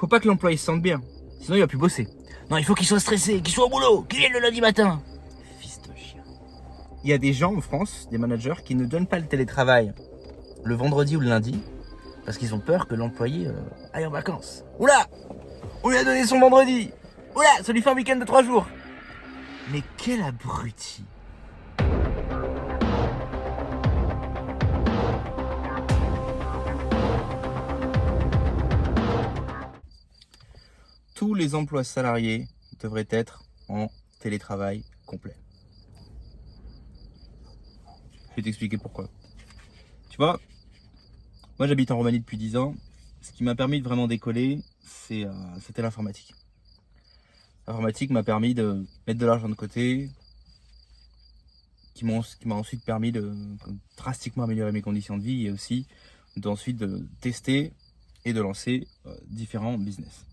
faut pas que l'employé se sente bien. Sinon, il va plus bosser. Non, il faut qu'il soit stressé, qu'il soit au boulot, qu'il vienne le lundi matin. Fils de chien. Il y a des gens en France, des managers, qui ne donnent pas le télétravail le vendredi ou le lundi parce qu'ils ont peur que l'employé aille en vacances. Oula! On lui a donné son vendredi. Oula! Ça lui fait un week-end de 3 jours. Mais quel abruti! Tous les emplois salariés devraient être en télétravail complet. Je vais t'expliquer pourquoi. Tu vois, moi j'habite en Roumanie depuis 10 ans. Ce qui m'a permis de vraiment décoller, c'était l'informatique. L'informatique m'a permis de mettre de l'argent de côté, qui m'a ensuite permis de drastiquement améliorer mes conditions de vie et aussi ensuite de tester et de lancer différents business.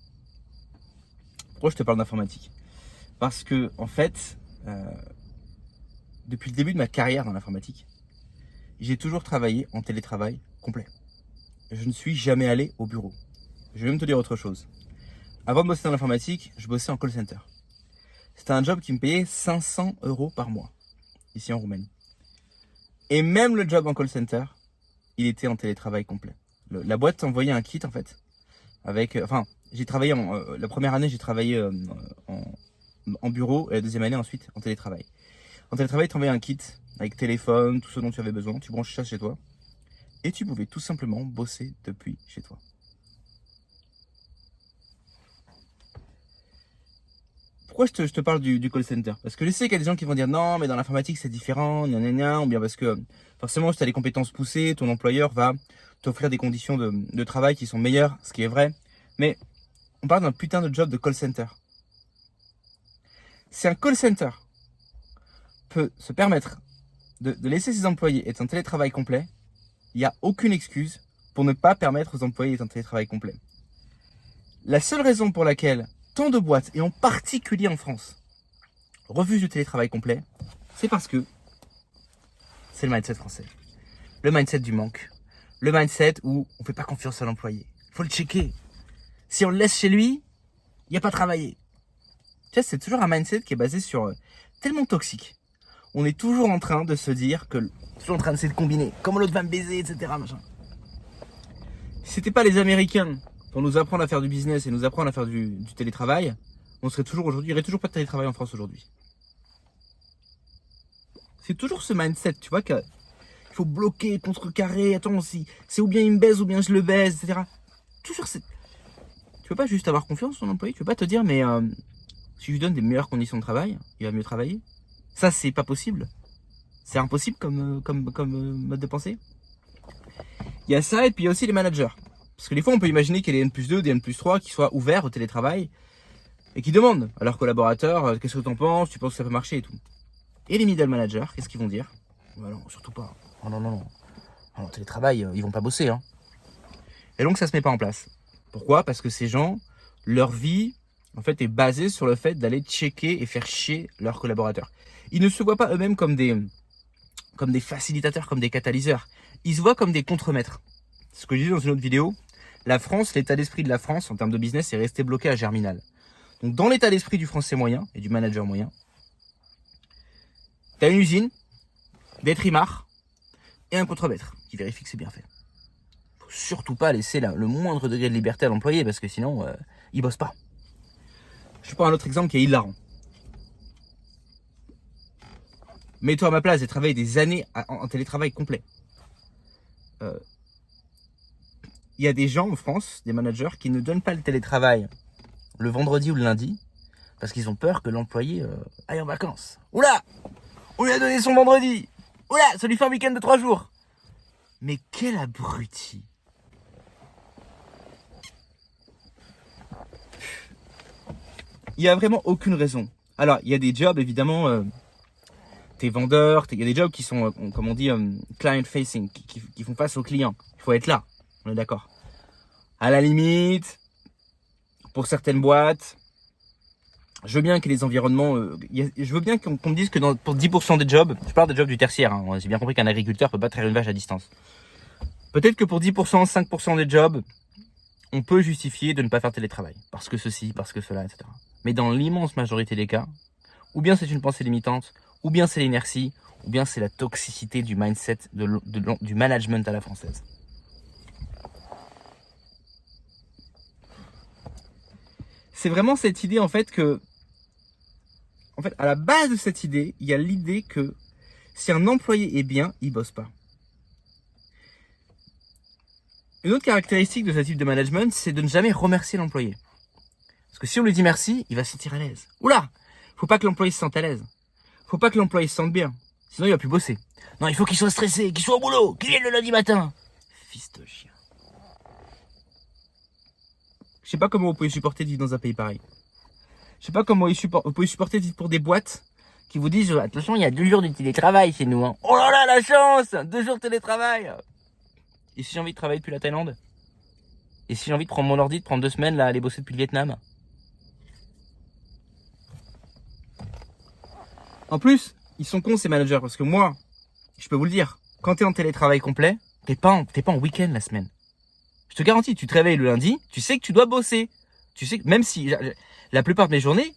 Pourquoi je te parle d'informatique? Parce que en fait, depuis le début de ma carrière dans l'informatique, j'ai toujours travaillé en télétravail complet. Je ne suis jamais allé au bureau. Je vais même te dire autre chose. Avant de bosser dans l'informatique, je bossais en call center. C'était un job qui me payait 500 € par mois, ici en Roumanie. Et même le job en call center, il était en télétravail complet. La boîte t'envoyait un kit en fait, avec, j'ai travaillé la première année, j'ai travaillé en bureau et la deuxième année ensuite en télétravail. En télétravail, tu envoyais un kit avec téléphone, tout ce dont tu avais besoin, tu branchais ça chez toi et tu pouvais tout simplement bosser depuis chez toi. Pourquoi je te parle du call center? Parce que je sais qu'il y a des gens qui vont dire non, mais dans l'informatique c'est différent, ou bien parce que forcément si tu as des compétences poussées, ton employeur va t'offrir des conditions de travail qui sont meilleures, ce qui est vrai. Mais on parle d'un putain de job de call center. Si un call center peut se permettre de laisser ses employés être en télétravail complet, il n'y a aucune excuse pour ne pas permettre aux employés d'être en télétravail complet. La seule raison pour laquelle tant de boîtes, et en particulier en France, refusent le télétravail complet, c'est parce que c'est le mindset français. Le mindset du manque. Le mindset où on ne fait pas confiance à l'employé. Il faut le checker. Si on le laisse chez lui, il n'y a pas travaillé. Tu sais, c'est toujours un mindset qui est basé sur tellement toxique. On est toujours en train de se dire que, toujours en train de se combiner. Comment l'autre va me baiser, etc. Machin. Si c'était pas les Américains pour nous apprendre à faire du business et nous apprendre à faire du télétravail, on serait toujours aujourd'hui, il n'y aurait toujours pas de télétravail en France aujourd'hui. C'est toujours ce mindset, tu vois, qu'il faut bloquer, contrecarrer, attends, si c'est ou bien il me baise ou bien je le baise, etc. Toujours c'est. Tu peux pas juste avoir confiance en ton employé, tu peux pas te dire, mais si je lui donne des meilleures conditions de travail, il va mieux travailler. Ça, c'est pas possible. C'est impossible comme mode de pensée. Il y a ça, et puis il y a aussi les managers. Parce que des fois, on peut imaginer qu'il y a des N+2, des N+3 qui soient ouverts au télétravail et qui demandent à leurs collaborateurs qu'est-ce que tu en penses, tu penses que ça peut marcher et tout. Et les middle managers, qu'est-ce qu'ils vont dire? Bah non, surtout pas. Oh non. En télétravail, ils vont pas bosser. Hein. Et donc, ça se met pas en place. Pourquoi? Parce que ces gens, leur vie, en fait, est basée sur le fait d'aller checker et faire chier leurs collaborateurs. Ils ne se voient pas eux-mêmes comme des facilitateurs, comme des catalyseurs. Ils se voient comme des contremaîtres. C'est ce que je disais dans une autre vidéo. La France, l'état d'esprit de la France en termes de business est resté bloqué à Germinal. Donc dans l'état d'esprit du français moyen et du manager moyen, tu as une usine, des trimards et un contremaître qui vérifie que c'est bien fait. Faut surtout pas laisser le moindre degré de liberté à l'employé parce que sinon, il bosse pas. Je prends un autre exemple qui est hilarant. Mets-toi à ma place, j'ai travaillé des années en télétravail complet. Il y a des gens en France, des managers, qui ne donnent pas le télétravail le vendredi ou le lundi parce qu'ils ont peur que l'employé aille en vacances. Oula! On lui a donné son vendredi. Oula! Ça lui fait un week-end de 3 jours. Mais quel abruti! Il n'y a vraiment aucune raison. Alors, il y a des jobs, évidemment, t'es vendeur, il y a des jobs qui sont, comme on dit, client-facing, qui font face aux clients. Il faut être là, on est d'accord. À la limite, pour certaines boîtes, je veux bien que les environnements, je veux bien qu'on me dise que pour 10% des jobs, je parle des jobs du tertiaire, hein, j'ai bien compris qu'un agriculteur peut pas traire une vache à distance. Peut-être que pour 10%, 5% des jobs, on peut justifier de ne pas faire télétravail. Parce que ceci, parce que cela, etc. Mais dans l'immense majorité des cas, ou bien c'est une pensée limitante, ou bien c'est l'inertie, ou bien c'est la toxicité du mindset, du management à la française. C'est vraiment cette idée en fait que, à la base de cette idée, il y a l'idée que si un employé est bien, il bosse pas. Une autre caractéristique de ce type de management, c'est de ne jamais remercier l'employé. Parce que si on lui dit merci, il va se sentir à l'aise. Oula, faut pas que l'employé se sente à l'aise. Faut pas que l'employé se sente bien. Sinon, il va plus bosser. Non, il faut qu'il soit stressé, qu'il soit au boulot, qu'il vienne le lundi matin. Fils de chien. Je sais pas comment vous pouvez supporter de vivre dans un pays pareil. Je sais pas comment vous pouvez supporter de vivre pour des boîtes qui vous disent attention, il y a 2 jours de télétravail chez nous. Hein. Oh là là, la chance, 2 jours de télétravail. Et si j'ai envie de travailler depuis la Thaïlande? Et si j'ai envie de prendre mon ordi, de prendre 2 semaines là, aller bosser depuis le Vietnam? En plus, ils sont cons ces managers parce que moi, je peux vous le dire, quand t'es en télétravail complet, t'es pas en week-end la semaine. Je te garantis, tu te réveilles le lundi, tu sais que tu dois bosser. Tu sais que même si la plupart de mes journées,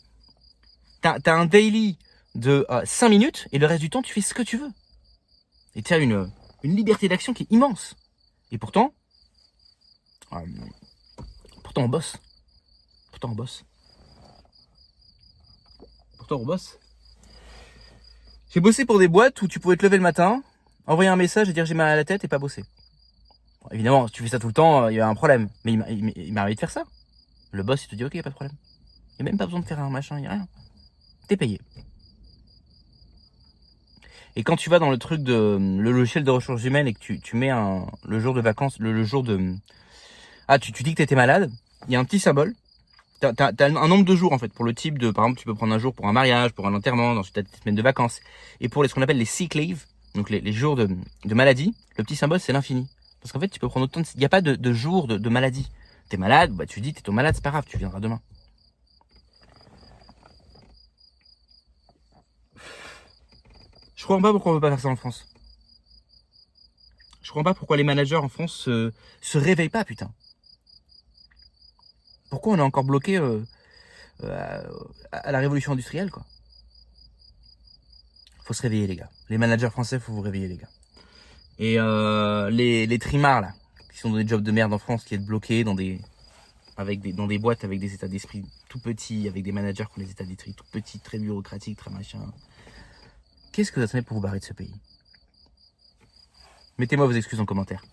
t'as un daily de 5 minutes et le reste du temps, tu fais ce que tu veux. Et tu as une liberté d'action qui est immense. Et pourtant on bosse. Pourtant on bosse. J'ai bossé pour des boîtes où tu pouvais te lever le matin, envoyer un message et dire j'ai mal à la tête et pas bosser. Bon, évidemment, si tu fais ça tout le temps, il y a un problème. Mais il m'a arrivé de faire ça. Le boss, il te dit ok, y a pas de problème. Il n'y a même pas besoin de faire un machin, il n'y a rien. T'es payé. Et quand tu vas dans le truc de le logiciel de ressources humaines et que tu mets le jour de vacances, le jour de... Ah, tu dis que t'étais malade, il y a un petit symbole. T'as un nombre de jours en fait pour le type de... Par exemple, tu peux prendre un jour pour un mariage, pour un enterrement, ensuite t'as des semaines de vacances. Et pour ce qu'on appelle les sick leave, donc les jours de maladie, le petit symbole c'est l'infini. Parce qu'en fait, tu peux prendre autant de... Il n'y a pas de jour de maladie. T'es malade, bah tu dis t'es malade, c'est pas grave, tu viendras demain. Je comprends pas pourquoi on veut pas faire ça en France. Je comprends pas pourquoi les managers en France se réveillent pas, putain. Pourquoi on est encore bloqué à la révolution industrielle, quoi. Faut se réveiller, les gars. Les managers français, faut vous réveiller, les gars. Et les trimards, là, qui sont dans des jobs de merde en France, qui sont bloqués dans des boîtes avec des états d'esprit tout petits, avec des managers qui ont des états d'esprit tout petits, très bureaucratiques, très machin. Qu'est-ce que ça se met pour vous barrer de ce pays? Mettez-moi vos excuses en commentaire.